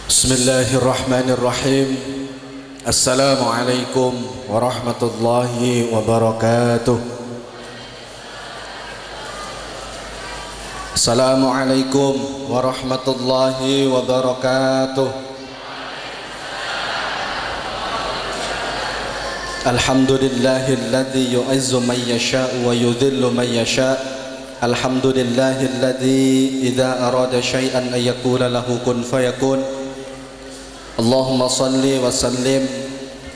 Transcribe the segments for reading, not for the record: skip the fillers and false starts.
Bismillahirrahmanirrahim. Assalamualaikum warahmatullahi wabarakatuh. Assalamualaikum warahmatullahi wabarakatuh. Alhamdulillahilladzi yu'izzu man yasha'u wa yudhillu man yasha'. Alhamdulillahilladzi idza arada syai'an ay yaqula lahu kun fayakun. Allahumma salli wa sallim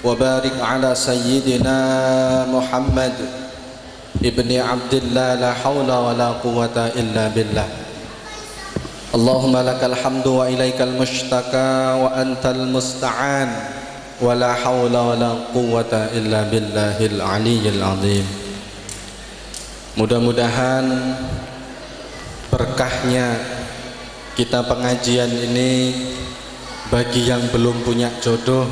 wa barik ala sayyidina Muhammad ibni Abdillah, la hawla wa la quwwata illa billah. Allahumma lakal hamdu wa ilaikal mushtaka wa antal musta'an wa la hawla wa la quwwata illa billahil aliyyil azim. Mudah-mudahan berkahnya kita pengajian ini bagi yang belum punya jodoh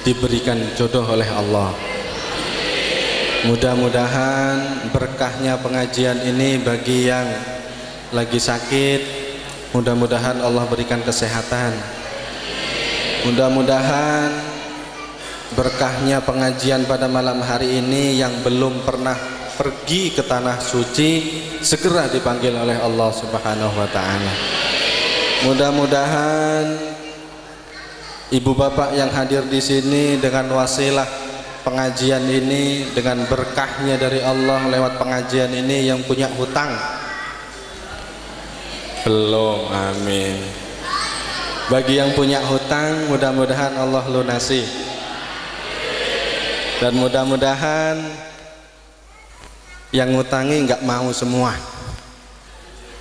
diberikan jodoh oleh Allah. Mudah-mudahan berkahnya pengajian ini bagi yang lagi sakit, mudah-mudahan Allah berikan kesehatan. Mudah-mudahan berkahnya pengajian pada malam hari ini yang belum pernah pergi ke tanah suci segera dipanggil oleh Allah Subhanahu wa taala. Mudah-mudahan ibu bapak yang hadir di sini dengan wasilah pengajian ini, dengan berkahnya dari Allah lewat pengajian ini, yang punya hutang belum, amin. Bagi yang punya hutang mudah-mudahan Allah lunasi, dan mudah-mudahan yang ngutangi nggak mau semua.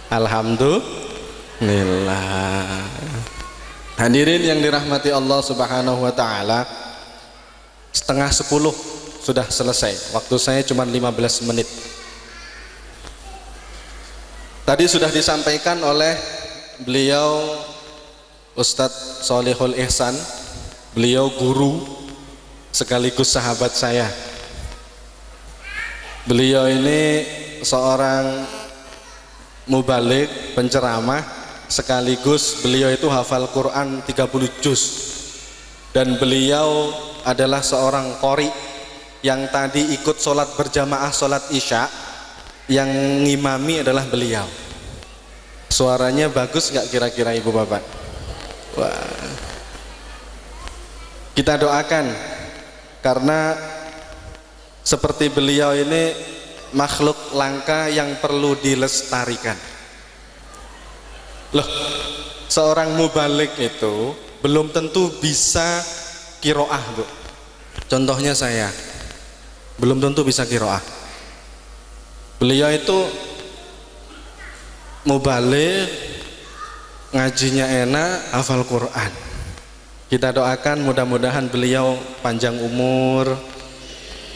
Alhamdulillah. Hadirin yang dirahmati Allah Subhanahu wa taala, 9:30 sudah selesai. Waktu saya cuma 15 menit. Tadi sudah disampaikan oleh beliau Ustadz Sholihul Ihsan. Beliau guru sekaligus sahabat saya. Beliau ini seorang mubaligh, penceramah, sekaligus beliau itu hafal Quran 30 juz. Dan beliau adalah seorang qori yang tadi ikut sholat berjamaah sholat isya. Yang ngimami adalah beliau. Suaranya bagus nggak kira-kira ibu bapak? Wah. Kita doakan, karena seperti beliau ini makhluk langka yang perlu dilestarikan. Loh, seorang mubaligh itu belum tentu bisa kiroah, Bu. Contohnya saya, belum tentu bisa kiroah. Beliau itu mubaligh, ngajinya enak, hafal Quran. Kita doakan mudah-mudahan beliau panjang umur,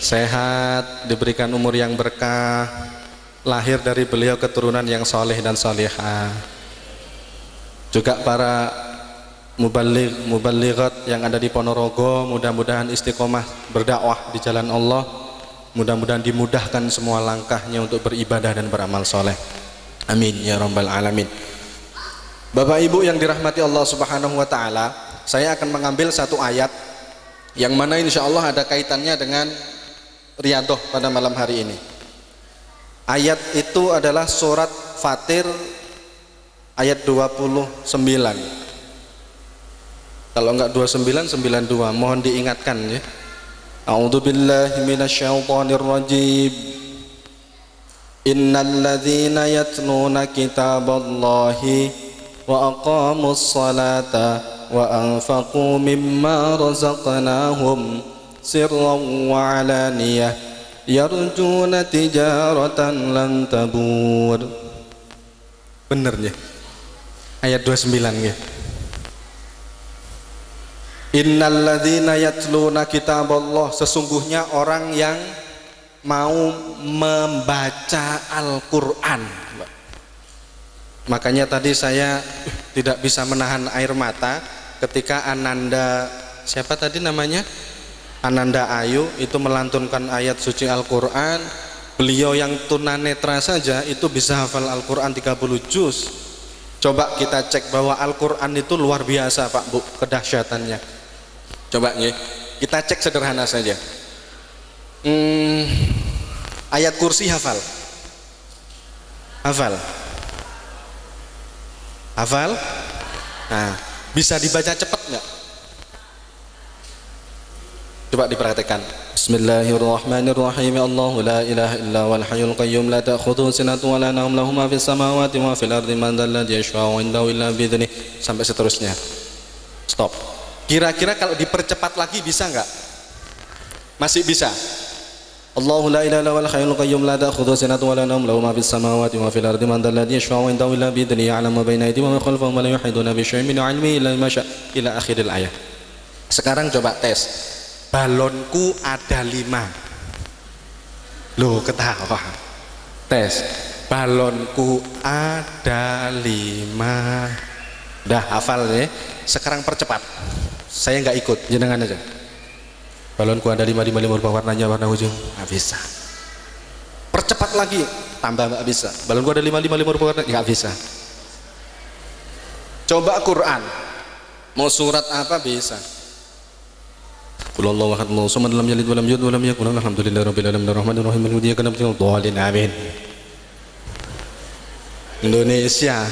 sehat, diberikan umur yang berkah, lahir dari beliau keturunan yang soleh dan solehah. Juga para mubalighat yang ada di Ponorogo, mudah-mudahan istiqomah berdakwah di jalan Allah, mudah-mudahan dimudahkan semua langkahnya untuk beribadah dan beramal soleh. Amin ya rabbal alamin. Bapak Ibu yang dirahmati Allah Subhanahu wa taala, saya akan mengambil satu ayat yang mana insya Allah ada kaitannya dengan Riyadhah pada malam hari ini. Ayat itu adalah surat Fatir ayat 29. Kalau enggak 29, 92. Mohon diingatkan ya. A'udzubillahi minasyaitonir rajim. Innal ladzina yatluna kitaballahi wa aqamus salata wa anfaqu mimma razaqnahum sirran wa alaniyah yarjuna tijaratan lan tabur. Bener ya? Ayat 29 ya. Innal ladzina yatluna kitaballah, sesungguhnya orang yang mau membaca Al-Qur'an. Makanya tadi saya tidak bisa menahan air mata ketika Ananda, siapa tadi namanya? Ananda Ayu itu melantunkan ayat suci Al-Quran. Beliau yang tunanetra saja itu bisa hafal Al-Quran 30 juz. Coba kita cek bahwa Al-Quran itu luar biasa Pak Bu kedahsyatannya. Coba ya, kita cek sederhana saja. Ayat kursi hafal? Hafal? Hafal? Nah, bisa dibaca cepat nggak? Coba diperhatikan. Bismillahirrahmanirrahim. Allahu la ilaha illa wal hayyul qayyum la ta'khudhuhu sinatun wa la nawm lahu ma fis samawati wa fil ardi man dzal ladzi yashfa'u 'indahu illa bi idzni, sampai seterusnya. Stop. Kira-kira kalau dipercepat lagi bisa nggak? Masih bisa. Allahu la ilaha illa wal hayyul qayyum la ta'khudhuhu sinatun wa la nawm lahu ma fis samawati wa fil ardi man dzal ladzi yashfa'u 'indahu illa bi idzni ya'lamu ma baina aydihim wa ma khalfahum wa la yuhituna bi syai'in min 'ilmihi illa bima syaa' ila akhiril ayat. Sekarang coba tes. Balonku ada 5. Loh, ketawa. Tes. Balonku ada 5. Udah hafal ya. Sekarang percepat. Saya nggak ikut, jenengan aja. Balonku ada 5 berubah warnanya, warna ujung. Nggak bisa. Percepat lagi, tambah nggak bisa. Balonku ada 5 berubah warna, nggak bisa. Coba Quran. Mau surat apa bisa? Qul Allahu ahad Allahu samad lam yalid wa lam yulad wa lam yakul lahu alhamdulillahi rabbil alamin arrahmanir rahim maliki yaumiddin iyyaka na'budu wa iyyaka nasta'in amin. Indonesia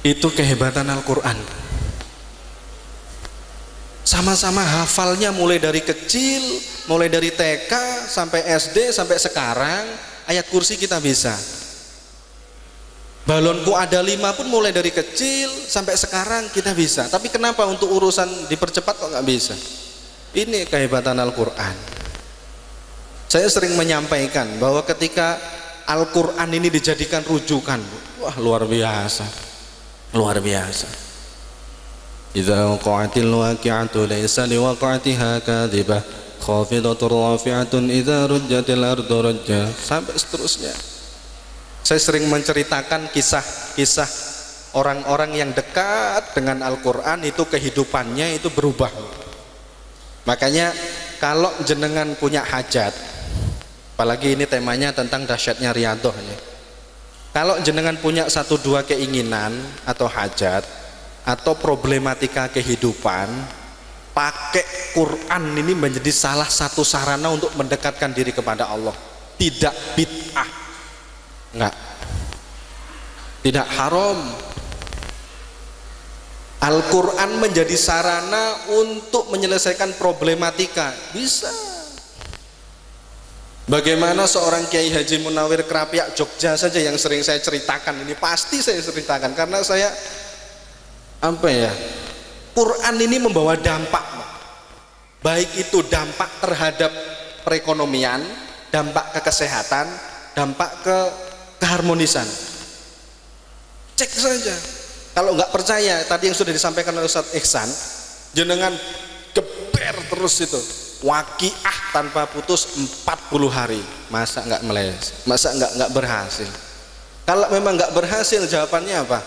itu kehebatan Al-Quran. Sama-sama hafalnya mulai dari kecil, mulai dari TK sampai SD sampai sekarang. Ayat kursi kita bisa. Balonku ada 5 pun mulai dari kecil sampai sekarang kita bisa. Tapi kenapa untuk urusan dipercepat kok nggak bisa? Ini kehebatan Al-Quran. Saya sering menyampaikan bahwa ketika Al-Quran ini dijadikan rujukan, wah luar biasa, luar biasa. Idza waqa'atil waqi'atu laysa liwaqa'atiha kadhibah khafidatur rafi'atun idza rujjatil ardu rajja, sampai seterusnya. Saya sering menceritakan kisah-kisah orang-orang yang dekat dengan Al-Quran itu kehidupannya itu berubah. Makanya kalau jenengan punya hajat, apalagi ini temanya tentang dahsyatnya riyadhah ya. Kalau jenengan punya 1-2 keinginan atau hajat atau problematika kehidupan, pakai Quran ini menjadi salah satu sarana untuk mendekatkan diri kepada Allah. Tidak bid'ah. Enggak, tidak haram. Al-Quran menjadi sarana untuk menyelesaikan problematika, bisa. Bagaimana seorang Kiai Haji Munawir Krapiak Jogja saja yang sering saya ceritakan, ini pasti saya ceritakan karena saya Quran ini membawa dampak, baik itu dampak terhadap perekonomian, dampak ke kesehatan, dampak ke keharmonisan. Cek saja. Kalau nggak percaya tadi yang sudah disampaikan oleh Ustaz Ihsan, jenengan geber terus itu waqiah tanpa putus 40 hari, masa nggak meleset, masa nggak berhasil. Kalau memang nggak berhasil, jawabannya apa?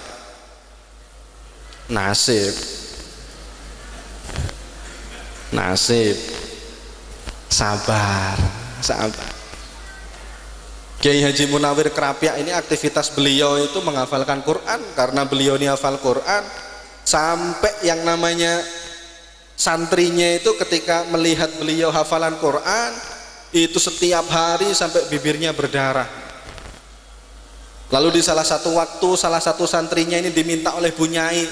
Nasib, sabar. Kiai Haji Munawir Krapiak ini aktivitas beliau itu menghafalkan Quran. Karena beliau ini hafal Quran, sampai yang namanya santrinya itu ketika melihat beliau hafalan Quran itu setiap hari sampai bibirnya berdarah. Lalu di salah satu waktu salah satu santrinya ini diminta oleh Bu Nyai,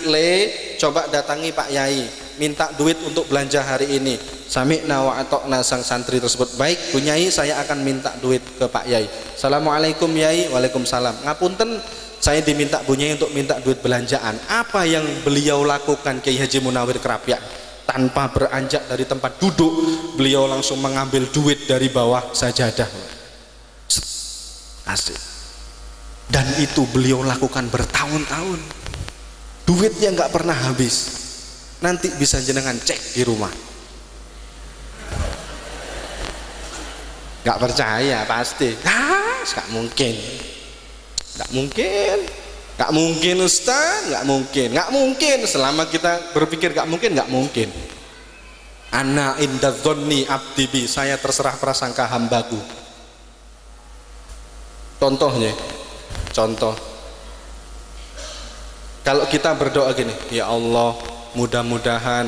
coba datangi Pak Yai, minta duit untuk belanja hari ini. Sami'na wa ata'na, sang santri tersebut, baik Bu Nyai, saya akan minta duit ke Pak Yai. Assalamualaikum Yai. Waalaikumsalam. Ngapunten, saya diminta Bu Nyai untuk minta duit belanjaan. Apa yang beliau lakukan Kiai Haji Munawir Krapiak? Tanpa beranjak dari tempat duduk, beliau langsung mengambil duit dari bawah sajadah. Asik. Dan itu beliau lakukan bertahun-tahun. Duitnya nggak pernah habis. Nanti bisa jenengan cek di rumah. Nggak percaya pasti. Nggak mungkin Ustaz, nggak mungkin. Selama kita berpikir nggak mungkin. Ana inda dzonni abdi bi, saya terserah prasangka hambaku. Contohnya, contoh. Kalau kita berdoa gini, ya Allah, mudah-mudahan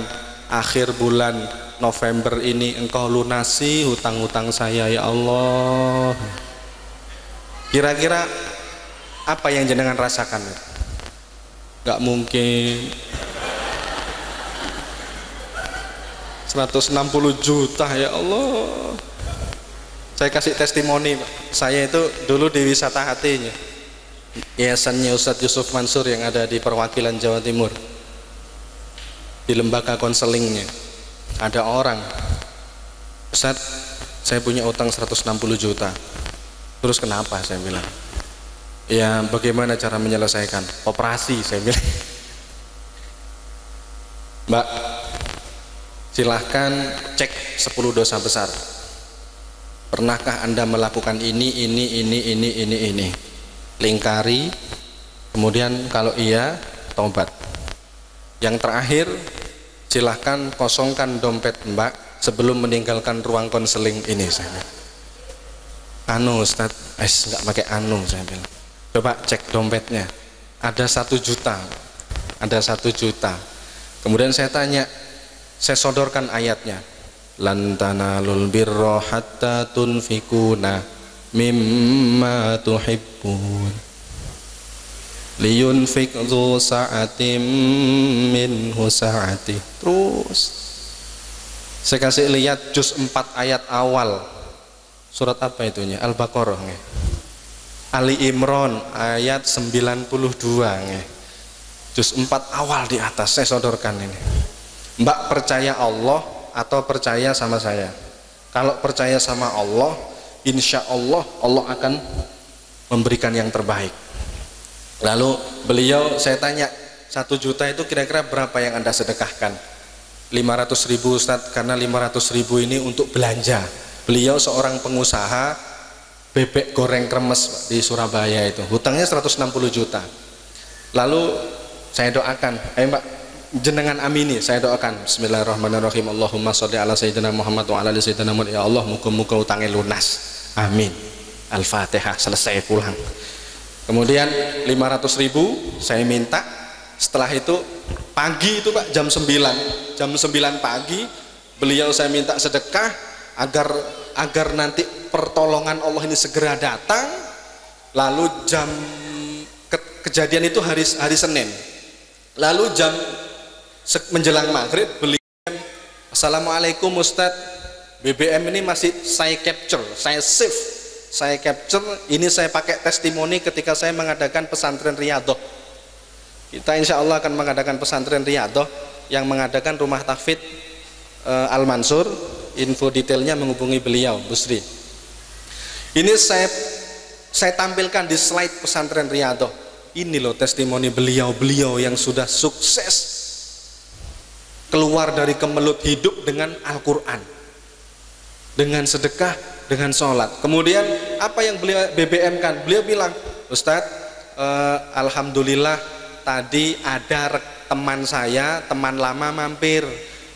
akhir bulan November ini Engkau lunasi hutang-hutang saya ya Allah. Kira-kira apa yang jenengan rasakan? Gak mungkin. 160 juta ya Allah. Saya kasih testimoni, Pak. Saya itu dulu di wisata hatinya, yayasannya Ustadz Yusuf Mansur yang ada di perwakilan Jawa Timur. Di lembaga konselingnya ada orang, Ustadz saya punya utang 160 juta. Terus kenapa? Saya bilang, ya bagaimana cara menyelesaikan? Operasi, saya bilang. Mbak, silahkan cek 10 dosa besar. Pernahkah Anda melakukan ini? Lingkari, kemudian kalau iya, tobat. Yang terakhir, silahkan kosongkan dompet Mbak sebelum meninggalkan ruang konseling ini. Saya bilang, anu Ustadz, nggak pakai anu, saya bilang. Coba cek dompetnya, ada 1 juta, ada 1 juta. Kemudian saya tanya, saya sodorkan ayatnya, lan tanalul birra hatta tunfikuna mimma tuhibbun liyunfik dzu sa'atim minhu sa'ati. Terus saya kasih lihat juz 4 ayat awal, surat apa itunya? Al-Baqarah nge. Ali Imran ayat 92 nge. Juz 4 awal di atas saya sodorkan ini. Mbak percaya Allah atau percaya sama saya? Kalau percaya sama Allah, insya Allah Allah akan memberikan yang terbaik. Lalu beliau, saya tanya, 1 juta itu kira-kira berapa yang Anda sedekahkan? 500.000 Ustadz, karena 500.000 ini untuk belanja. Beliau seorang pengusaha bebek goreng kremes di Surabaya itu, hutangnya 160 juta. Lalu saya doakan, ayo Mbak, jenengan amini, saya doakan, bismillahirrahmanirrahim, Allahumma sholli ala sayyidina Muhammad wa ala ali sayyidina Muhammad, ya Allah muga-muga utangnya lunas, amin. Al-Fatihah, selesai, pulang. Kemudian 500.000 saya minta. Setelah itu pagi itu Pak, jam 9 pagi beliau saya minta sedekah agar nanti pertolongan Allah ini segera datang. Lalu jam kejadian itu hari Senin. Lalu jam menjelang maghrib beliau, Assalamualaikum Ustadz, BBM ini masih saya capture, saya save, saya capture, ini saya pakai testimoni ketika saya mengadakan pesantren Riyadhah. Kita insya Allah akan mengadakan pesantren Riyadhah yang mengadakan rumah tahfidz Al Mansur. Info detailnya menghubungi beliau, Busri. Ini saya tampilkan di slide pesantren Riyadhah. Ini loh testimoni beliau yang sudah sukses keluar dari kemelut hidup dengan Al-Quran, dengan sedekah, dengan sholat. Kemudian apa yang beliau BBM kan? Beliau bilang, Ustadz, alhamdulillah tadi ada teman saya, teman lama mampir.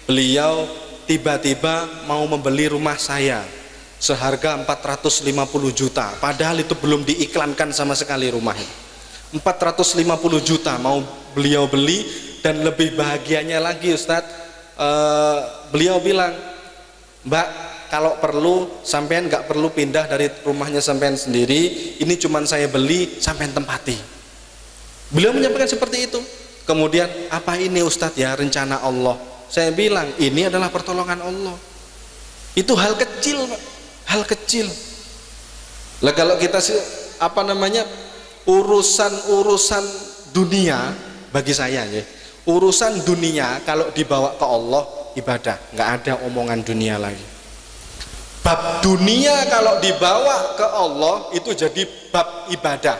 Beliau tiba-tiba mau membeli rumah saya seharga 450 juta. Padahal itu belum diiklankan sama sekali rumahnya. 450 juta mau beliau beli, dan lebih bahagianya lagi Ustadz, beliau bilang, Mbak, kalau perlu sampean nggak perlu pindah dari rumahnya sampean sendiri, ini cuman saya beli, sampean tempati. Beliau menyampaikan seperti itu. Kemudian, apa ini Ustadz ya, rencana Allah? Saya bilang, ini adalah pertolongan Allah. Itu hal kecil Pak, hal kecil. Lah kalau kita urusan dunia, bagi saya ya, urusan dunia kalau dibawa ke Allah, ibadah, nggak ada omongan dunia lagi. Bab dunia kalau dibawa ke Allah itu jadi bab ibadah.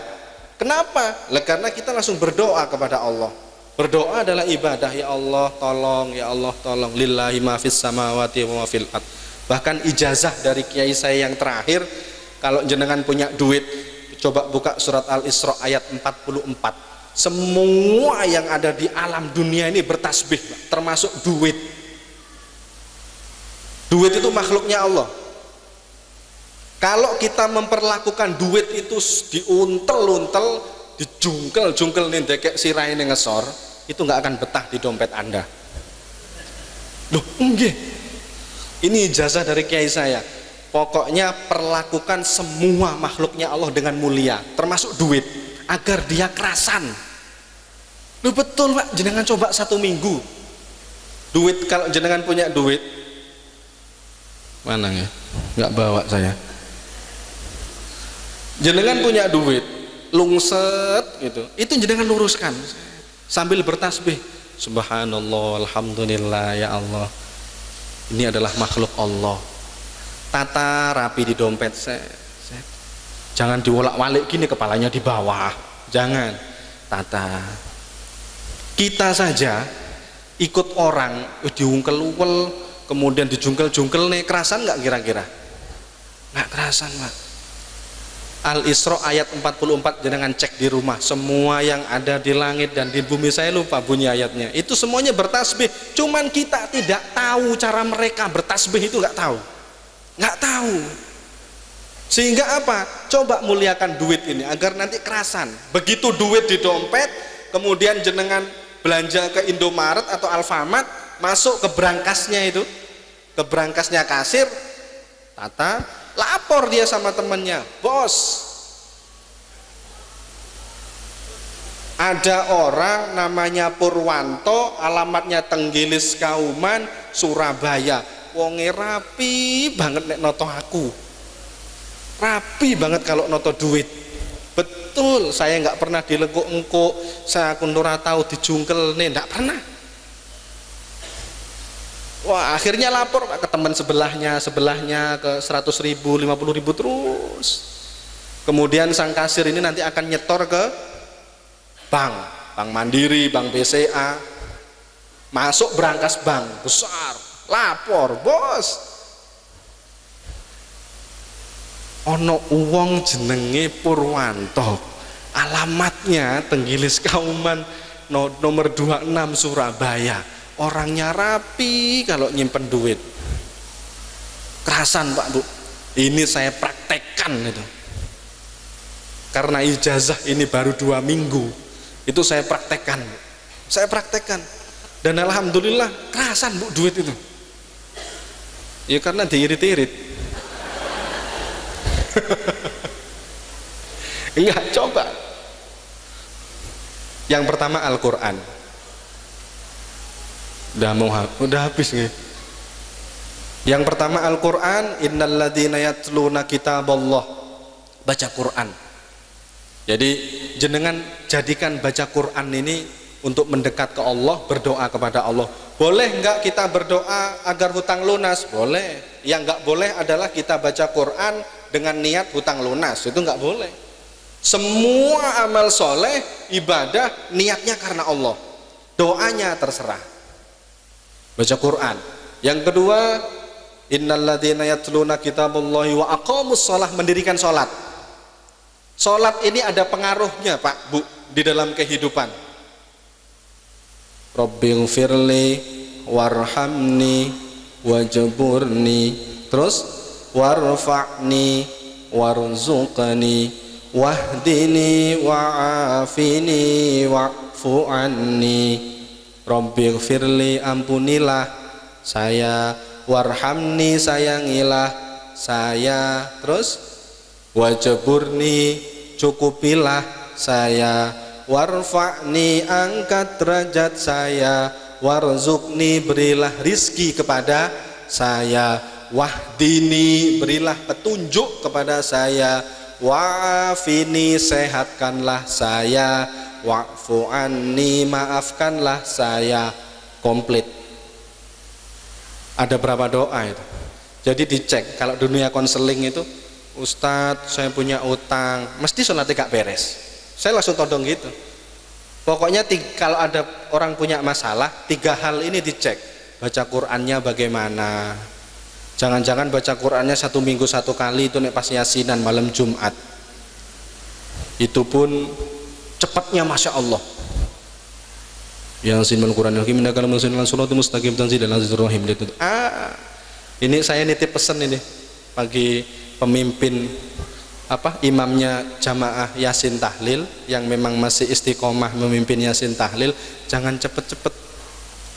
Kenapa? Karena kita langsung berdoa kepada Allah. Berdoa adalah ibadah. Ya Allah tolong, ya Allah tolong, lillahi ma fis samawati wa ma fil ard. Bahkan ijazah dari kiai saya yang terakhir, kalau jenengan punya duit, coba buka surat Al-Isra ayat 44. Semua yang ada di alam dunia ini bertasbih, termasuk duit. Duit itu makhluknya Allah. Kalau kita memperlakukan duit itu diuntel-untel, dijungkel-jungkel nih dekek sirai nih ngesor, itu nggak akan betah di dompet Anda. Loh, enggak. Ini ijazah dari kiai saya. Pokoknya perlakukan semua makhluknya Allah dengan mulia, termasuk duit, agar dia kerasan. Loh betul Pak, jenengan coba 1 minggu. Duit, kalau jenengan punya duit, mana ya? Nggak bawa saya. Jenengan punya duit, lungset gitu, itu jenengan luruskan sambil bertasbih, subhanallah, alhamdulillah, ya Allah, ini adalah makhluk Allah. Tata rapi di dompet, jangan diwolak-walik gini kepalanya di bawah, jangan. Tata. Kita saja ikut orang diungkel-ungkel, kemudian dijungkel-jungkel nih, kerasan nggak kira-kira? Nggak kerasan Pak. Al-Isra ayat 44, jangan cek di rumah, semua yang ada di langit dan di bumi, saya lupa bunyi ayatnya, itu semuanya bertasbih, cuman kita tidak tahu cara mereka bertasbih, itu nggak tahu. Sehingga apa? Coba muliakan duit ini agar nanti kerasan. Begitu duit di dompet, kemudian jenengan belanja ke Indomaret atau Alfamart, masuk ke brankasnya itu, ke brankasnya kasir, tata, lapor dia sama temennya, bos, ada orang namanya Purwanto, alamatnya Tenggilis Kauman, Surabaya, wonge rapi banget nek noto aku, rapi banget kalau noto duit. Betul, saya nggak pernah dilengkuk-engkuk, saya kundura tahu dijungkel nih, nggak pernah. Wah, akhirnya lapor Pak ke teman sebelahnya ke 100.000, 50.000 terus. Kemudian sang kasir ini nanti akan nyetor ke bank Mandiri, bank BCA. Masuk brankas bank besar, lapor, bos. Ono uang jenenge Purwanto, alamatnya Tenggilis Kauman, nomor 26 Surabaya. Orangnya rapi kalau nyimpen duit, kerasan Pak Bu. Ini saya praktekkan itu, karena ijazah ini baru 2 minggu, itu saya praktekkan, dan alhamdulillah kerasan Bu duit itu. Ya karena diirit-irit. Enggak, coba. Yang pertama Al-Quran. Udah habis nih. Yang pertama Al-Quran, innalladzina yatluna kitaballah, baca Quran. Jadi jenengan jadikan baca Quran ini untuk mendekat ke Allah, berdoa kepada Allah. Boleh enggak kita berdoa agar hutang lunas? Boleh. Yang enggak boleh adalah kita baca Quran dengan niat hutang lunas, itu enggak boleh. Semua amal soleh, ibadah, niatnya karena Allah, doanya terserah. Baca Quran. Yang kedua, innalladzina yatluna kitaballahi wa aqamus shalah, mendirikan sholat. Sholat ini ada pengaruhnya Pak Bu di dalam kehidupan. Rabbighfirli warhamni wajburni, terus warfa'ni warzuqni wahdini wa'afini wa'fu anni. Rabbighfirli, ampunilah saya, warhamni, sayangilah saya, terus wajburni, cukupilah saya, warfa'ni, angkat derajat saya, warzuqni, berilah rizki kepada saya, wahdini, berilah petunjuk kepada saya, wa'afini, sehatkanlah saya, wa'fu anni, maafkanlah saya. Komplit. Ada berapa doa itu? Jadi dicek. Kalau dunia konseling itu, Ustadz saya punya utang, mesti sholatnya gak beres. Saya langsung todong gitu. Pokoknya kalau ada orang punya masalah, 3 hal ini dicek. Baca Qurannya bagaimana, jangan-jangan baca Qurannya 1 minggu 1 kali, itu nek pas yasinan malam Jumat, itu pun cepatnya Masya Allah. Yasin Al-Quran Al-Hakim innaka lamusil suratul mustaqim tanzilal azizur rahim. Ini saya nitip pesan ini pagi pemimpin imamnya jamaah yasin tahlil yang memang masih istiqomah memimpin yasin tahlil, jangan cepet-cepet,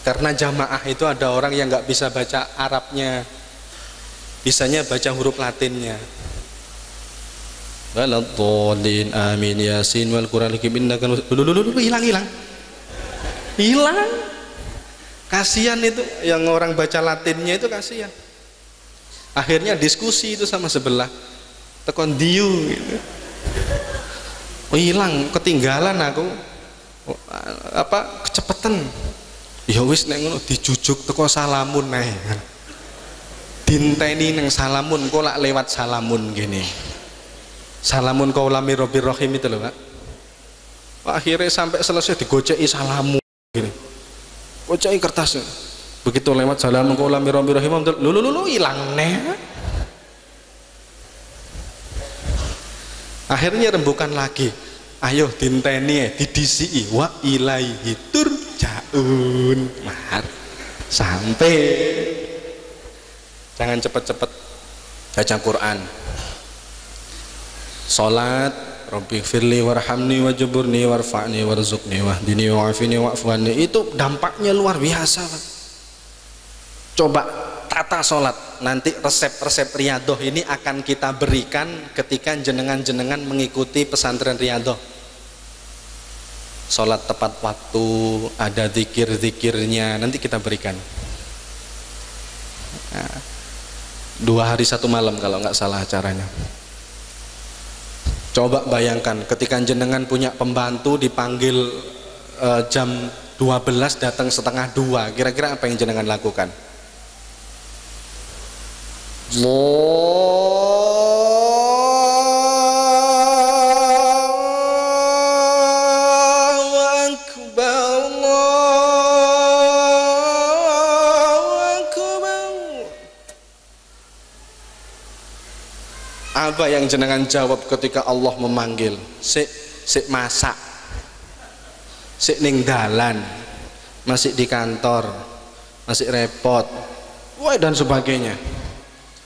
karena jamaah itu ada orang yang nggak bisa baca Arabnya, bisanya baca huruf Latinnya. Waladhdallin amin yasin wal qur'anil hakim innaka hilang. Kasihan itu yang orang baca Latinnya itu, kasihan. Akhirnya diskusi itu sama sebelah, tekon diu gitu. Hilang, ketinggalan aku. Kecepetan. Ya wis nek ngono dijujuk teko salamun nae. Dinteni nang salamun kok lak lewat salamun gini. Salamun qaulami rabbir rahim itu lho, Pak. Akhirnya sampai selesai digoceki salamun gini. Goceki kertas. Begitu lewat salamun qaulami rabbir rahim lu hilang neh. Akhirnya rembukan lagi, ayo dinteni didisiki wa ilaihi turja'un. Sampai. Jangan cepet-cepet baca Quran. Salat, Rabbi firli warhamni wajburni warfa'ni warzuqni wahdini wa'afini wa'fu'anni, itu dampaknya luar biasa, Pak. Coba tata sholat, nanti resep-resep riyadoh ini akan kita berikan ketika jenengan-jenengan mengikuti pesantren riyadoh. Sholat tepat waktu, ada zikir-zikirnya, nanti kita berikan. Nah, 2 hari 1 malam kalau nggak salah acaranya. Coba bayangkan ketika jenengan punya pembantu dipanggil jam 12 datang setengah 2, kira-kira apa yang jenengan lakukan? Apa yang jenengan jawab ketika Allah memanggil? Sik masak, sik ning dalan, masih di kantor, masih repot, dan sebagainya.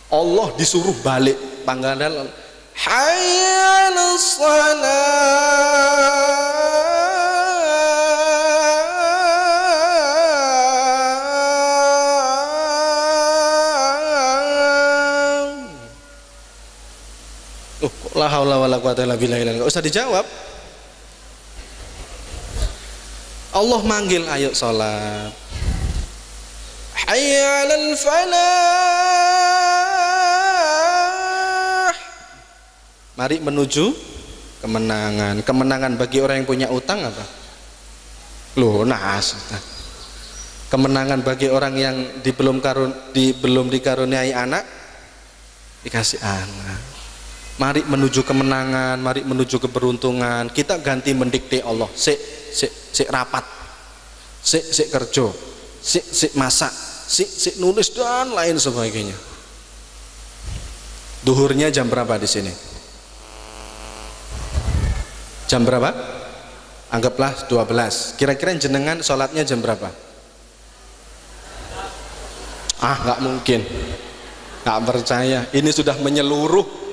Allah disuruh balik panggilan, hayya 'alas shalah. La haula wala quwata illa billah, enggak usah dijawab. Allah manggil, ayo salat. Hayya 'alal falah. Mari menuju kemenangan. Kemenangan bagi orang yang punya utang apa? Loh, kemenangan bagi orang yang belum dikaruniai anak, dikasih anak. Mari menuju kemenangan, mari menuju keberuntungan. Kita ganti mendikte Allah. Sik rapat, sik kerja, sik masak, sik nulis dan lain sebagainya. Duhurnya jam berapa di sini? Jam berapa? Anggaplah 12. Kira-kira jenengan sholatnya jam berapa? Nggak mungkin. Nggak percaya. Ini sudah menyeluruh.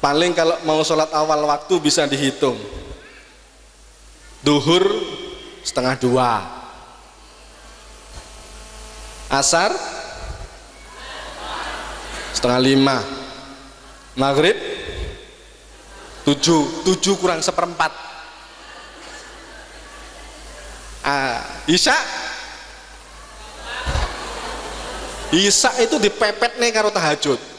Paling kalau mau sholat awal waktu bisa dihitung. Duhur 1:30. Asar 4:30. Maghrib 7 kurang 1/4. Isya itu dipepet nih karo tahajud.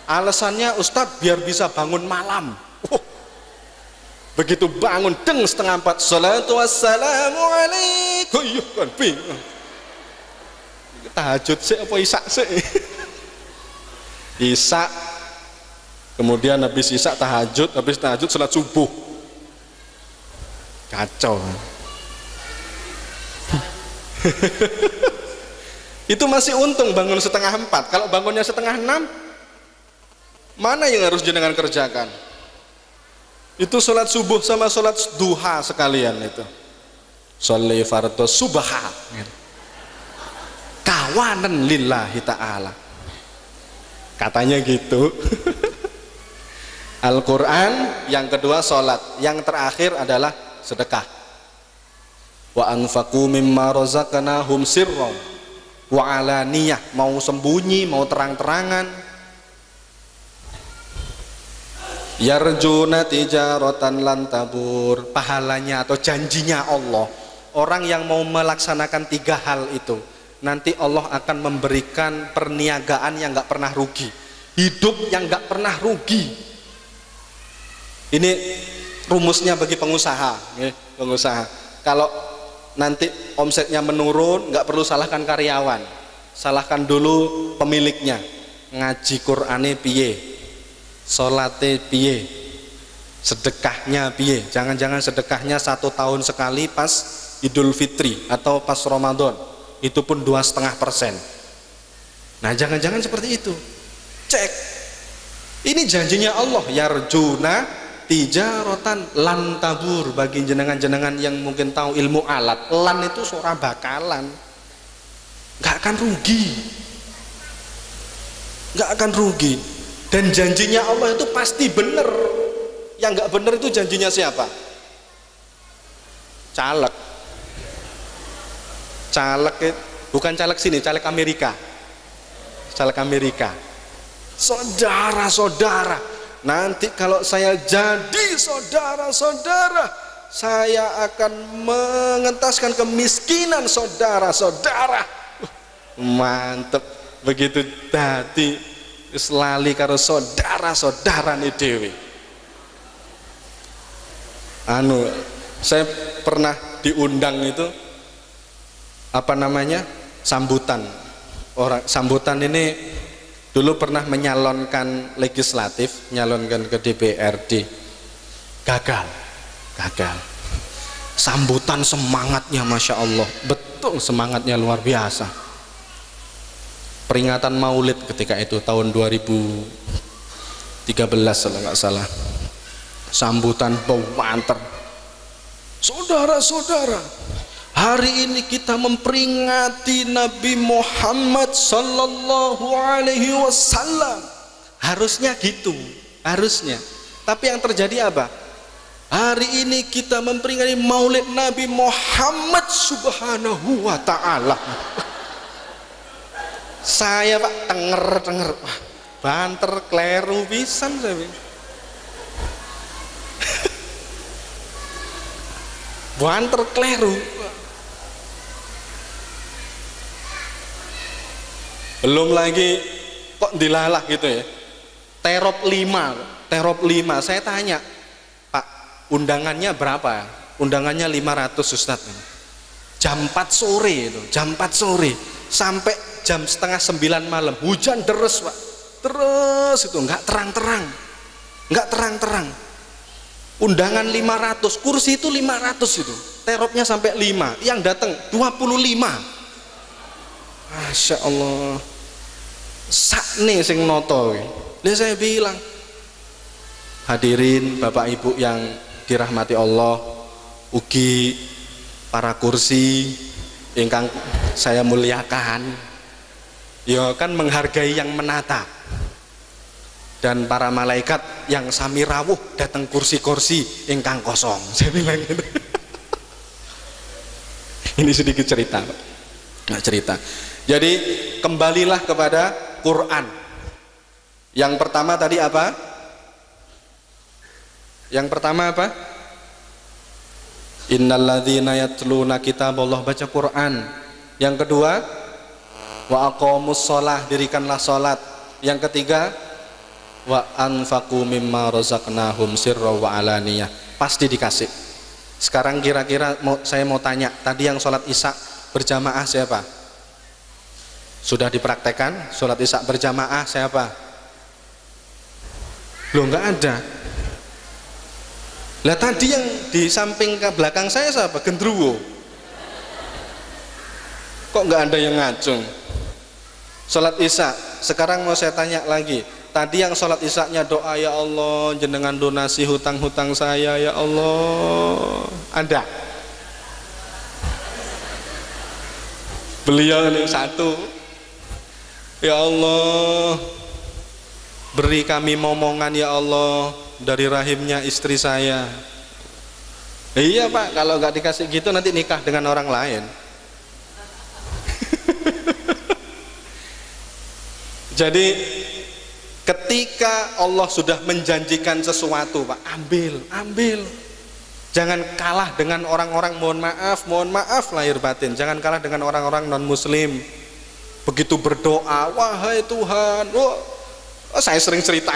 Alasannya Ustadz biar bisa bangun malam. Begitu bangun 3:30, salatu wassalamu alaikum, kan bingung. Tahajud sih apa isya sih? Isya, kemudian habis isya tahajud, habis tahajud salat subuh. Kacau. Itu masih untung bangun 3:30. Kalau bangunnya 5:30, mana yang harus jenengan kerjakan? Itu sholat subuh sama sholat duha sekalian itu. Sholli fardhu subha. Kawanan lillahi ta'ala. Katanya gitu. Al-Quran, yang kedua sholat, yang terakhir adalah sedekah. Wa anfaqu mimma razaqnahum sirran wa alaniyah, mau sembunyi mau terang-terangan. Yarjuna tijaratan lan tabur, pahalanya atau janjinya Allah, orang yang mau melaksanakan 3 hal itu nanti Allah akan memberikan perniagaan yang nggak pernah rugi, hidup yang nggak pernah rugi. Ini rumusnya bagi pengusaha, pengusaha. Kalau nanti omsetnya menurun, nggak perlu salahkan karyawan, salahkan dulu pemiliknya. Ngaji Qur'ane piye, sholate piye, sedekahnya piye. Jangan-jangan sedekahnya 1 tahun sekali pas Idul Fitri atau pas Ramadan, itu pun 2,5%. Nah, jangan-jangan seperti itu. Cek, ini janjinya Allah, yarjuna tijaratan lan tabur. Bagi jenengan-jenengan yang mungkin tahu ilmu alat, lan itu suara bakalan, nggak akan rugi, nggak akan rugi. Dan janjinya Allah itu pasti benar. Yang nggak benar itu janjinya siapa? Caleg. Caleg, bukan caleg sini, caleg Amerika. Caleg Amerika. Saudara-saudara, nanti kalau saya jadi saudara-saudara, saya akan mengentaskan kemiskinan saudara-saudara. Mantep. Begitu tadi lali karo saudara-saudara nih dewi. Saya pernah diundang itu, apa namanya, sambutan. Sambutan ini dulu pernah menyalonkan legislatif, nyalonkan ke DPRD, gagal. Sambutan semangatnya Masya Allah, betul semangatnya luar biasa. Peringatan Maulid ketika itu tahun 2013 kalau nggak salah, sambutan banter. Saudara-saudara, hari ini kita memperingati Nabi Muhammad Sallallahu Alaihi Wasallam. Harusnya gitu, harusnya. Tapi yang terjadi apa? Hari ini kita memperingati Maulid Nabi Muhammad Subhanahu Wa Taala. Saya Pak tenger, banter kleru pisan saya. Banter kleru. Belum lagi kok dilalah gitu ya. Terop 5. Saya tanya, Pak, undangannya berapa? Undangannya 500 Ustaz. Jam 4 sore itu, jam 4 sore sampai jam setengah 9 malam, hujan deres Pak. Terus itu nggak terang-terang. Undangan 500, kursi itu 500 itu, teropnya sampai 5, yang datang 25. Masya Allah, sakne sing noto. Lalu saya bilang, hadirin Bapak Ibu yang dirahmati Allah, ugi para kursi ingkang saya muliakan, ya kan menghargai yang menata. Dan para malaikat yang sami rawuh datang kursi-kursi ingkang kosong. Saya bilang gitu. Ini sedikit cerita, Pak. Nggak cerita. Jadi kembalilah kepada Quran. Yang pertama tadi apa? Yang pertama apa? Innalladzina yatluna kitaballah, baca Quran. Yang kedua, wa aqamus shalah, dirikanlah salat. Yang ketiga, wa anfaqu mimma razaqnahum sirra wa alaniyah. Pasti dikasih. Sekarang kira-kira saya mau tanya, tadi yang sholat isya berjamaah siapa? Sudah dipraktekkan sholat isya berjamaah siapa? Loh, nggak ada. Lah tadi yang di samping ke belakang saya siapa? Gendruwo. Kok nggak ada yang ngacung? Sholat isya. Sekarang mau saya tanya lagi, tadi yang sholat isya-nya doa, ya Allah jenengan donasi hutang-hutang saya ya Allah, ada? Beliau ini satu, ya Allah Beri kami momongan ya Allah dari rahimnya istri saya. Iya Pak, kalau nggak dikasih gitu nanti nikah dengan orang lain. Jadi ketika Allah sudah menjanjikan sesuatu Pak, ambil. Jangan kalah dengan orang-orang, mohon maaf lahir batin, jangan kalah dengan orang-orang non muslim. Begitu berdoa, wahai Tuhan, saya sering cerita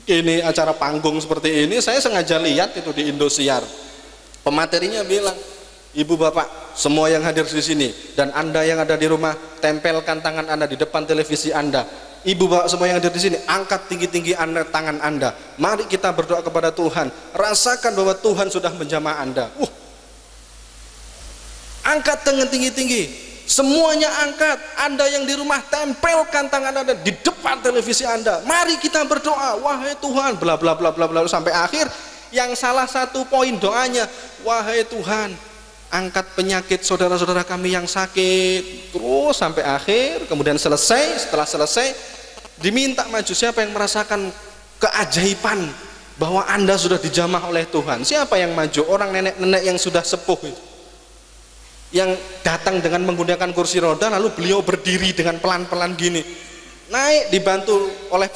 ini acara panggung seperti ini, saya sengaja lihat itu di Indosiar. Pematerinya bilang, ibu bapak semua yang hadir di sini dan anda yang ada di rumah, tempelkan tangan anda di depan televisi anda. Ibu bapak semua yang hadir di sini, angkat tinggi-tinggi tangan anda. Mari kita berdoa kepada Tuhan. Rasakan bahwa Tuhan sudah menjamah anda. Angkat tangan tinggi-tinggi. Semuanya angkat. Anda yang di rumah, tempelkan tangan anda di depan televisi anda. Mari kita berdoa, wahai Tuhan, bla bla bla bla bla, sampai akhir. Yang salah satu poin doanya, wahai Tuhan, angkat penyakit saudara-saudara kami yang sakit, terus sampai akhir. Kemudian setelah selesai diminta maju, siapa yang merasakan keajaiban bahwa anda sudah dijamah oleh Tuhan? Siapa yang maju? Orang nenek-nenek yang sudah sepuh itu, yang datang dengan menggunakan kursi roda, lalu beliau berdiri dengan pelan-pelan gini, naik dibantu oleh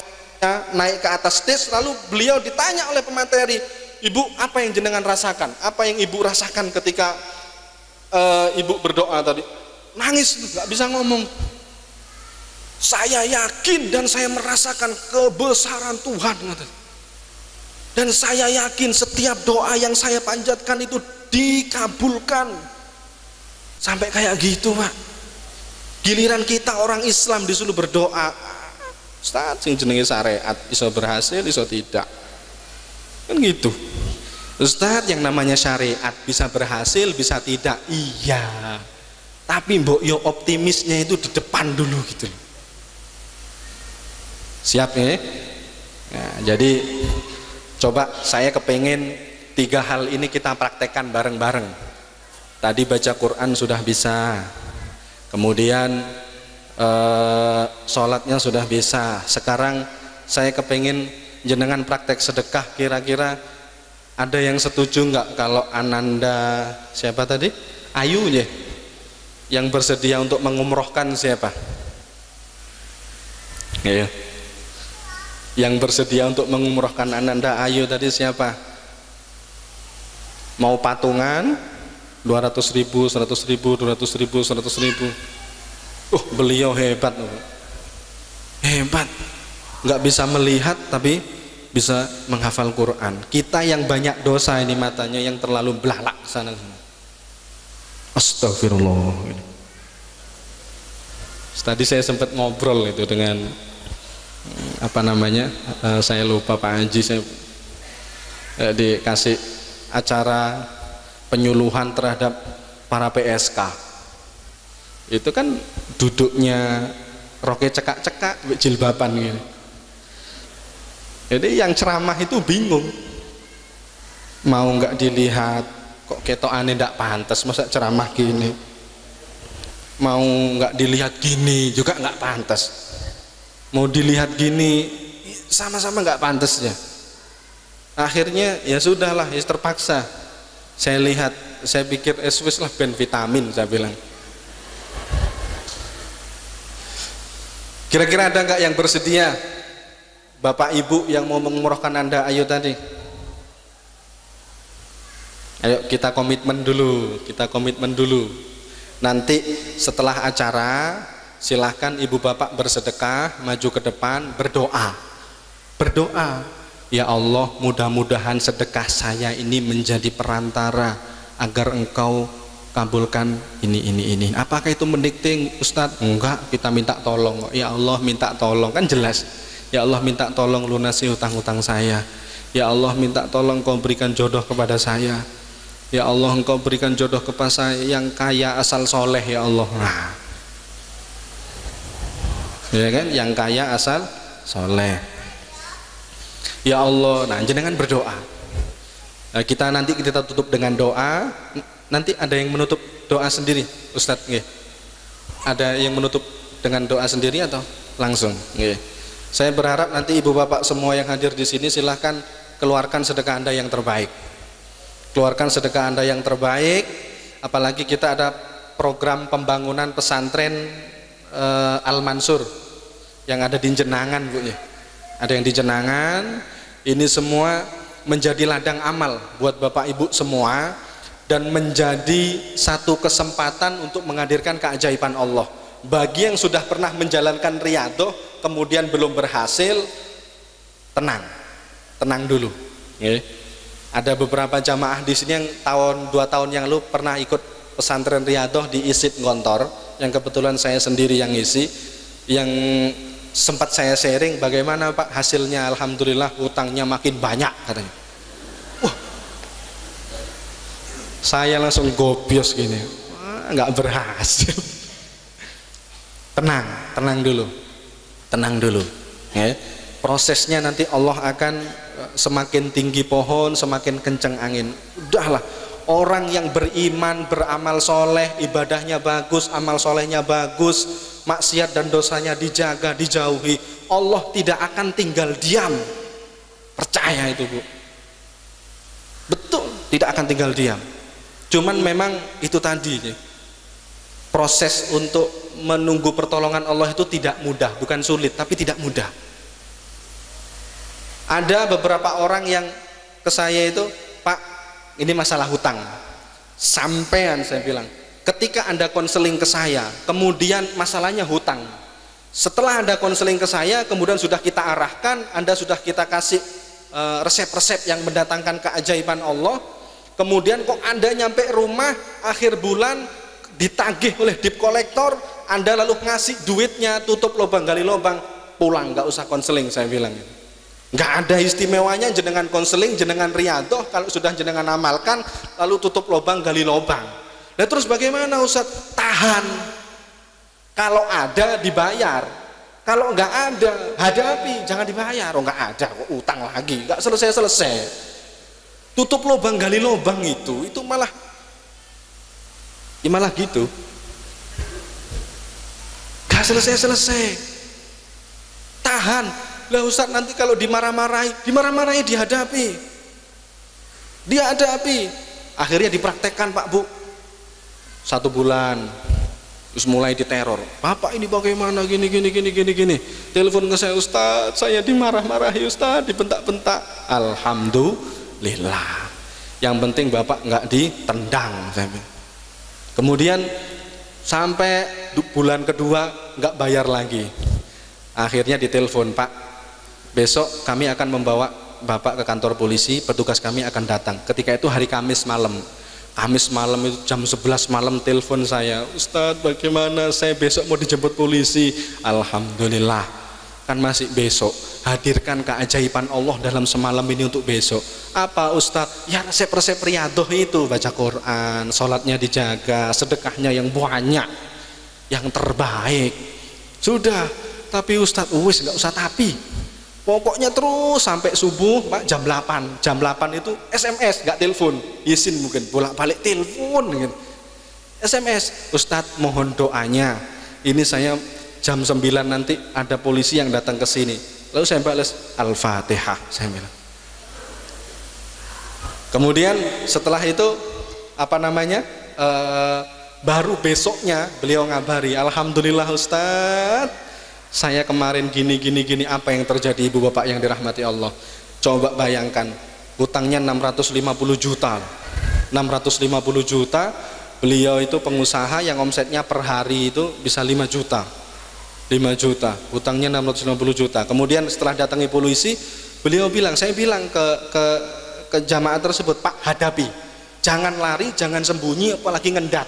naik ke atas stage, lalu beliau ditanya oleh pemateri, ibu apa yang jenengan rasakan? Apa yang ibu rasakan ketika ibu berdoa tadi? Nangis, nggak bisa ngomong. Saya yakin dan saya merasakan kebesaran Tuhan, dan saya yakin setiap doa yang saya panjatkan itu dikabulkan. Sampai kayak gitu Pak. Giliran kita orang Islam disuruh berdoa, Ustaz sing jenenge syariat iso berhasil iso tidak, kan gitu. Ustaz, yang namanya syariat bisa berhasil bisa tidak, iya, tapi mbok yo optimisnya itu di depan dulu gitu. Siap ya? Nah, jadi coba saya kepengen 3 hal ini kita praktekkan bareng-bareng. Tadi baca Quran sudah bisa, kemudian sholatnya sudah bisa. Sekarang saya kepengen jenengan praktek sedekah. Kira-kira ada yang setuju nggak kalau Ananda siapa tadi? Ayu ya, yang bersedia untuk mengumrohkan siapa? Ya, yang bersedia untuk mengumrohkan Ananda Ayu tadi siapa? Mau patungan 200.000, 100.000, 200.000, 100.000. Beliau hebat, nggak bisa melihat tapi bisa menghafal Quran. Kita yang banyak dosa ini matanya yang terlalu belalak sana. Astagfirullah. Tadi saya sempat ngobrol itu dengan saya lupa Pak Haji, saya dikasih acara penyuluhan terhadap para PSK. Itu kan duduknya roknya cekak-cekak jilbaban gitu. Jadi yang ceramah itu bingung, mau nggak dilihat kok ketokane ndak pantas, masa ceramah gini, mau nggak dilihat gini juga nggak pantas, mau dilihat gini sama-sama nggak pantas ya. Akhirnya ya sudahlah, ya terpaksa saya lihat, saya pikir wis lah ben vitamin, saya bilang. Kira-kira ada nggak yang bersedia, Bapak Ibu yang mau mengumrohkan Anda? Ayo tadi, ayo kita komitmen dulu, nanti setelah acara silahkan Ibu Bapak bersedekah, maju ke depan, berdoa, ya Allah, mudah-mudahan sedekah saya ini menjadi perantara agar Engkau kabulkan ini. Apakah itu mendikting, Ustadz? Enggak, kita minta tolong. Ya Allah, minta tolong, kan jelas. Ya Allah, minta tolong lunasi hutang-hutang saya. Ya Allah, minta tolong Engkau berikan jodoh kepada saya. Ya Allah, Engkau berikan jodoh kepada saya yang kaya asal soleh, ya Allah. Nah, ya kan, yang kaya asal soleh. Ya Allah, nah jenengan berdoa. Nah, kita tutup dengan doa. Nanti ada yang menutup doa sendiri, Ustadz? Nggih. Ada yang menutup dengan doa sendiri atau langsung? Nggih. Saya berharap nanti ibu bapak semua yang hadir di sini silahkan keluarkan sedekah Anda yang terbaik. Keluarkan sedekah Anda yang terbaik. Apalagi kita ada program pembangunan pesantren Al-Mansur yang ada di Jenangan, Bu ya. Ada yang di Jenangan. Ini semua menjadi ladang amal buat bapak ibu semua dan menjadi satu kesempatan untuk menghadirkan keajaiban Allah. Bagi yang sudah pernah menjalankan riyadhah kemudian belum berhasil, tenang dulu. Ada beberapa jamaah di sini yang 2 tahun yang lalu pernah ikut pesantren riyadhah di Isid Ngontor, yang kebetulan saya sendiri yang ngisi, yang sempat saya sharing bagaimana Pak hasilnya. Alhamdulillah hutangnya makin banyak katanya. Wah, saya langsung gobios gini, nggak berhasil. Tenang dulu ya. Prosesnya nanti Allah akan semakin tinggi pohon semakin kencang angin. Udahlah, orang yang beriman, beramal soleh, ibadahnya bagus, amal solehnya bagus, maksiat dan dosanya dijaga, dijauhi, Allah tidak akan tinggal diam. Percaya itu, Bu, betul, tidak akan tinggal diam. Cuman memang itu tadi, proses untuk menunggu pertolongan Allah itu tidak mudah, bukan sulit, tapi tidak mudah. Ada beberapa orang yang ke saya itu, Pak, ini masalah hutang. Sampean, saya bilang, ketika Anda konseling ke saya, kemudian masalahnya hutang. Setelah Anda konseling ke saya, kemudian sudah kita arahkan, Anda sudah kita kasih resep-resep yang mendatangkan keajaiban Allah. Kemudian kok Anda nyampe rumah akhir bulan ditagih oleh debt collector, Anda lalu ngasih duitnya, tutup lubang gali lubang, pulang, nggak usah konseling, saya bilang. Nggak ada istimewanya jenengan konseling, jenengan riyadhah, kalau sudah jenengan amalkan lalu tutup lubang gali lubang. Nah terus bagaimana Ustadz? Tahan, kalau ada dibayar, kalau nggak ada hadapi, jangan dibayar. Oh nggak ada kok, utang lagi, nggak selesai. Tutup lubang gali lubang itu malah gitu, gak selesai. Tahan lah Ustaz, nanti kalau dimarah-marahi dihadapi. Akhirnya dipraktekkan Pak Bu, 1 bulan terus mulai diteror. Bapak ini bagaimana gini. Telepon ke saya, Ustaz, saya dimarah-marahi Ustaz, dibentak-bentak. Alhamdulillah, yang penting Bapak nggak ditendang. Kemudian sampai bulan kedua nggak bayar lagi. Akhirnya ditelepon, Pak, besok kami akan membawa Bapak ke kantor polisi, petugas kami akan datang. Ketika itu hari Kamis malam itu jam 11 malam telepon saya, Ustadz bagaimana, saya besok mau dijemput polisi. Alhamdulillah, kan masih besok. Hadirkan keajaiban Allah dalam semalam ini untuk besok. Apa Ustadz? Ya resep-resep riyadhah itu, baca Quran, sholatnya dijaga, sedekahnya yang banyak, yang terbaik. Sudah, tapi Ustadz nggak usah tapi, pokoknya terus sampai subuh Pak, jam 8 itu SMS, nggak telepon. Yasin mungkin bolak-balik telepon gitu. SMS, Ustadz mohon doanya, ini saya jam 9 nanti ada polisi yang datang ke sini. Lalu saya balas Al-Fatihah, saya bilang. Kemudian setelah itu baru besoknya beliau ngabari, Alhamdulillah Ustadz, saya kemarin gini, apa yang terjadi Ibu Bapak yang dirahmati Allah. Coba bayangkan, hutangnya 650 juta. Beliau itu pengusaha yang omsetnya per hari itu bisa 5 juta, hutangnya 650 juta. Kemudian setelah datangi polisi, beliau bilang, saya bilang ke jamaah tersebut, Pak, hadapi, jangan lari, jangan sembunyi, apalagi ngendat.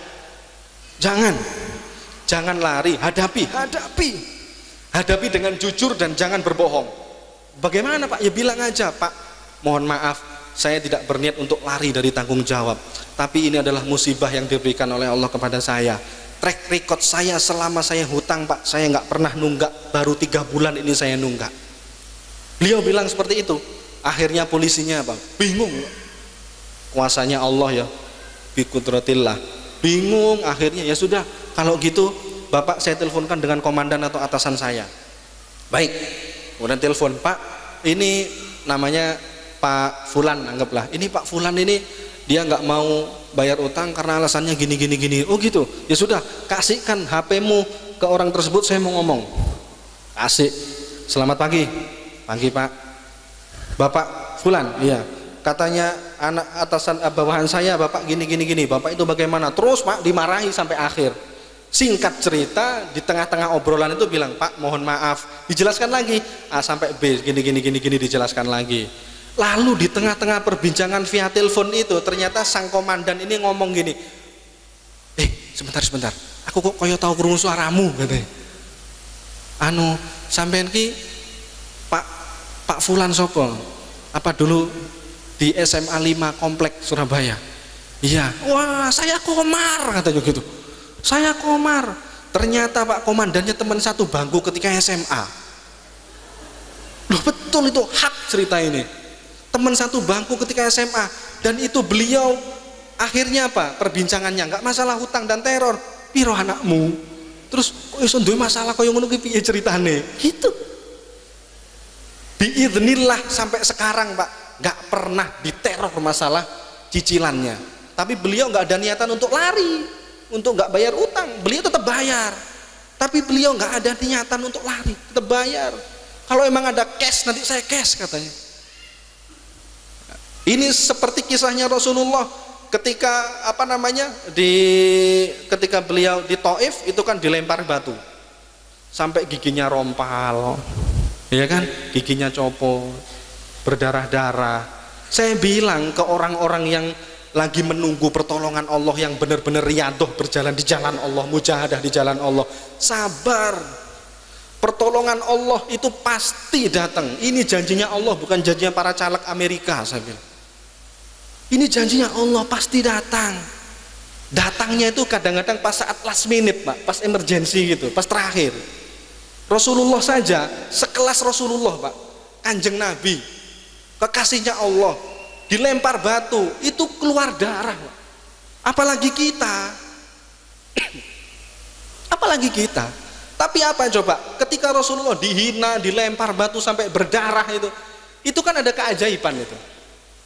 Jangan lari, hadapi dengan jujur dan jangan berbohong. Bagaimana Pak? Ya bilang aja, Pak, mohon maaf, saya tidak berniat untuk lari dari tanggung jawab, tapi ini adalah musibah yang diberikan oleh Allah kepada saya. Track record saya selama saya hutang, Pak, saya nggak pernah nunggak, baru 3 bulan ini saya nunggak. Beliau bilang seperti itu. Akhirnya polisinya apa? Bingung. Kuasanya Allah ya, biqudratillah. Bingung. Akhirnya ya sudah, kalau gitu Bapak saya teleponkan dengan komandan atau atasan saya. Baik, kemudian telepon, Pak, ini namanya Pak Fulan, anggaplah ini Pak Fulan ini dia nggak mau bayar utang karena alasannya gini gini gini. Oh gitu, ya sudah, kasihkan HP-mu ke orang tersebut, saya mau ngomong. Kasih. Selamat pagi. Pagi Pak. Bapak Fulan, iya, katanya anak atasan bawahan saya Bapak gini gini gini, Bapak itu bagaimana? Terus Pak dimarahi sampai akhir. Singkat cerita, di tengah-tengah obrolan itu bilang, Pak mohon maaf, dijelaskan lagi A sampai B gini gini gini gini, dijelaskan lagi. Lalu di tengah-tengah perbincangan via telepon itu ternyata sang komandan ini ngomong gini, sebentar, aku kok koyo tahu krungu suaramu, katanya. Anu sampean ki Pak Fulan sopo? Apa dulu di SMA 5 Komplek Surabaya? Iya. Wah, saya Komar, katanya gitu. Saya Komar. Ternyata Pak komandannya teman satu bangku ketika SMA. Loh, betul itu hak cerita ini. Teman satu bangku ketika SMA, dan itu beliau akhirnya apa? Perbincangannya enggak masalah hutang dan teror. Piro anakmu? Terus kok iso duwe masalah kaya ngono ki piye ceritane? Gitu. Biidznillah sampai sekarang Pak enggak pernah diteror masalah cicilannya. Tapi beliau enggak ada niatan untuk lari, untuk nggak bayar utang. Beliau tetap bayar, tapi beliau nggak ada niatan untuk lari, tetap bayar. Kalau emang ada cash, nanti saya cash, katanya. Ini seperti kisahnya Rasulullah ketika ketika beliau di Taif itu kan dilempar batu sampai giginya rompal, ya kan, giginya copot, berdarah-darah. Saya bilang ke orang-orang yang lagi menunggu pertolongan Allah, yang benar-benar riadoh berjalan di jalan Allah, mujahadah di jalan Allah, sabar, pertolongan Allah itu pasti datang. Ini janjinya Allah, bukan janjinya para caleg Amerika. Saya bilang ini janjinya Allah, pasti datang. Datangnya itu kadang-kadang pas saat last minute Pak, pas emergency gitu, pas terakhir. Rasulullah saja, sekelas Rasulullah Pak, Kanjeng Nabi, kekasihnya Allah, dilempar batu itu keluar darah. Apalagi kita apalagi kita. Tapi apa coba, ketika Rasulullah dihina, dilempar batu sampai berdarah, itu kan ada keajaiban, itu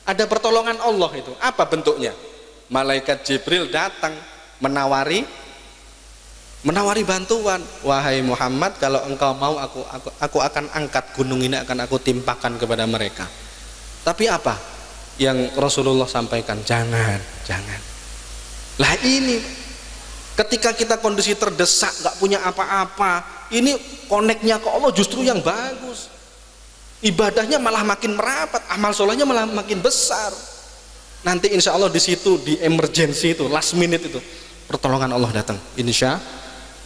ada pertolongan Allah. Itu apa bentuknya? Malaikat Jibril datang menawari bantuan. Wahai Muhammad, kalau engkau mau, aku akan angkat gunung ini, akan aku timpakan kepada mereka. Tapi apa yang Rasulullah sampaikan? Jangan. Lah ini ketika kita kondisi terdesak, nggak punya apa-apa, ini koneknya ke Allah justru yang bagus, ibadahnya malah makin merapat, amal solehnya malah makin besar. Nanti insya Allah di situ, di emergency itu, last minute itu, pertolongan Allah datang, insya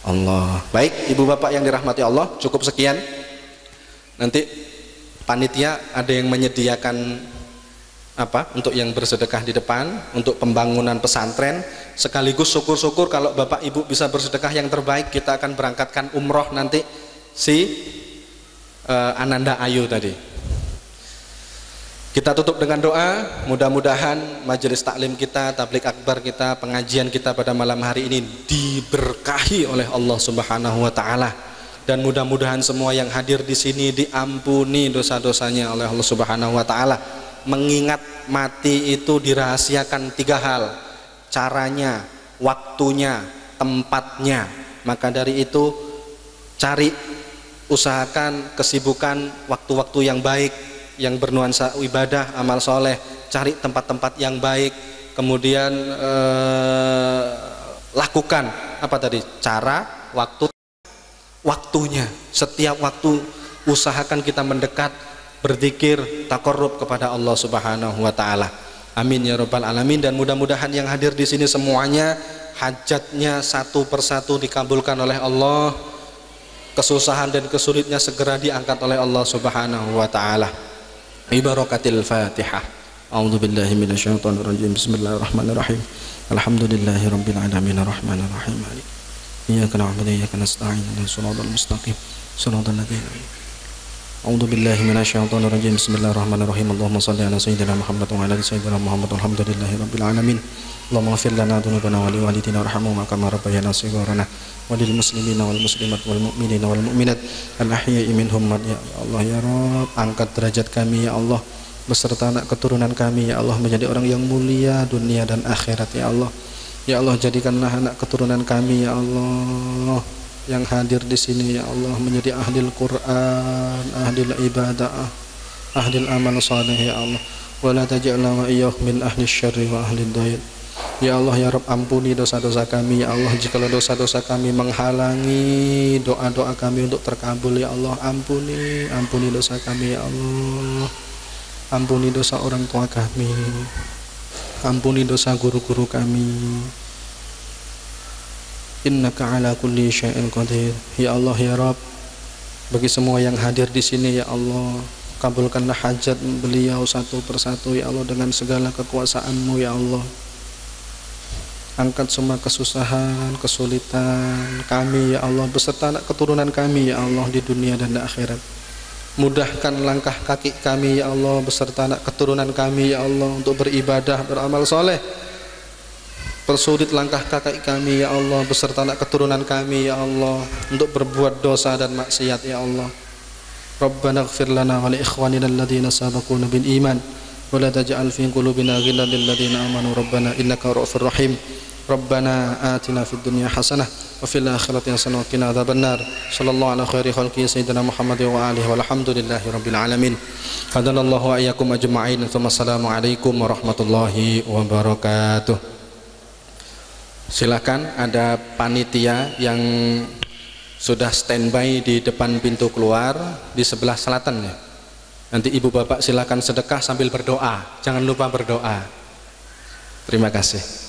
Allah. Baik ibu bapak yang dirahmati Allah, cukup sekian. Nanti panitia ada yang menyediakan untuk yang bersedekah di depan untuk pembangunan pesantren, sekaligus syukur-syukur kalau bapak ibu bisa bersedekah yang terbaik, kita akan berangkatkan umroh nanti si Ananda Ayu tadi. Kita tutup dengan doa, mudah-mudahan majelis taklim kita, tabligh akbar kita, pengajian kita pada malam hari ini diberkahi oleh Allah Subhanahu wa taala, dan mudah-mudahan semua yang hadir di sini diampuni dosa-dosanya oleh Allah Subhanahu wa taala. Mengingat mati itu dirahasiakan 3 hal, caranya, waktunya, tempatnya. Maka dari itu usahakan kesibukan waktu-waktu yang baik, yang bernuansa ibadah, amal soleh. Cari tempat-tempat yang baik, kemudian lakukan cara, waktunya. Setiap waktu usahakan kita mendekat, berzikir, taqarrub kepada Allah Subhanahu wa taala. Amin ya rabbal alamin. Dan mudah-mudahan yang hadir di sini semuanya hajatnya satu persatu dikabulkan oleh Allah, kesusahan dan kesulitnya segera diangkat oleh Allah Subhanahu wa taala. Bi barakatil Fatihah. A'udzubillahi minasyaitonir rajim. Bismillahirrahmanirrahim. Alhamdulillahirabbil alamin arrahmanir rahim. Iyyaka na'budu wa iyyaka nasta'in. Ihdinas siratal mustaqim. Shiratal ladzina A'udzu billahi minasyaitonir rajim. Bismillahirrahmanirrahim. Allahumma shalli ala sayyidina Muhammad wa ala ali sayyidina Muhammad. Alhamdulillahirabbil alamin. Allahumma ighfir lana dzunubana wa li walidina warhamhum kama rabbayana shighara. walil muslimina wal muslimat wal mu'minina wal mu'minat al-ahya'i minhum ya Allah ya Rabb. Angkat derajat kami ya Allah beserta anak keturunan kami ya Allah menjadi orang yang mulia dunia dan akhirat ya Allah. Ya Allah, jadikanlah anak keturunan kami ya Allah yang hadir di sini ya Allah menjadi ahlil Quran, ahlil ibadah, ahlil amal saleh ya Allah. Wala taj'alna wa iyyahum min ahli syarri wa ahli dayat. Ya Allah ya Rabb, ampuni dosa-dosa kami ya Allah. Jikalau dosa-dosa kami menghalangi doa-doa kami untuk terkabul ya Allah, ampuni dosa kami ya Allah. Ampuni dosa orang tua kami, ampuni dosa guru-guru kami. Innaka ala kulli syai'in qadir. Ya Allah ya Rabb, bagi semua yang hadir di sini ya Allah, kabulkanlah hajat beliau satu persatu ya Allah dengan segala kekuasaan-Mu ya Allah. Angkat semua kesusahan, kesulitan kami ya Allah beserta anak keturunan kami ya Allah di dunia dan di akhirat. Mudahkan langkah kaki kami ya Allah beserta anak keturunan kami ya Allah untuk beribadah, beramal soleh. Persulit langkah kaki kami ya Allah beserta anak keturunan kami ya Allah untuk berbuat dosa dan maksiat ya Allah. Rabbana ighfir lana wa li ikhwanina alladhina sabaquna bil iman wa la taj'al fi qulubina ghillan lil ladzina amanu rabbana innaka ra'ufur rahim. Rabbana atina fid dunya hasanah wa fil akhirati hasanah wa qina adzabannar. Sallallahu ala khairi khalqi sayyidina Muhammad wa alihi walhamdulillahi rabbil alamin. Hadanallahu wa iyyakum ajma'in. Wassalamu alaikum warahmatullahi wabarakatuh. Silakan, ada panitia yang sudah standby di depan pintu keluar di sebelah selatan ya. Nanti ibu bapak silakan sedekah sambil berdoa. Jangan lupa berdoa. Terima kasih.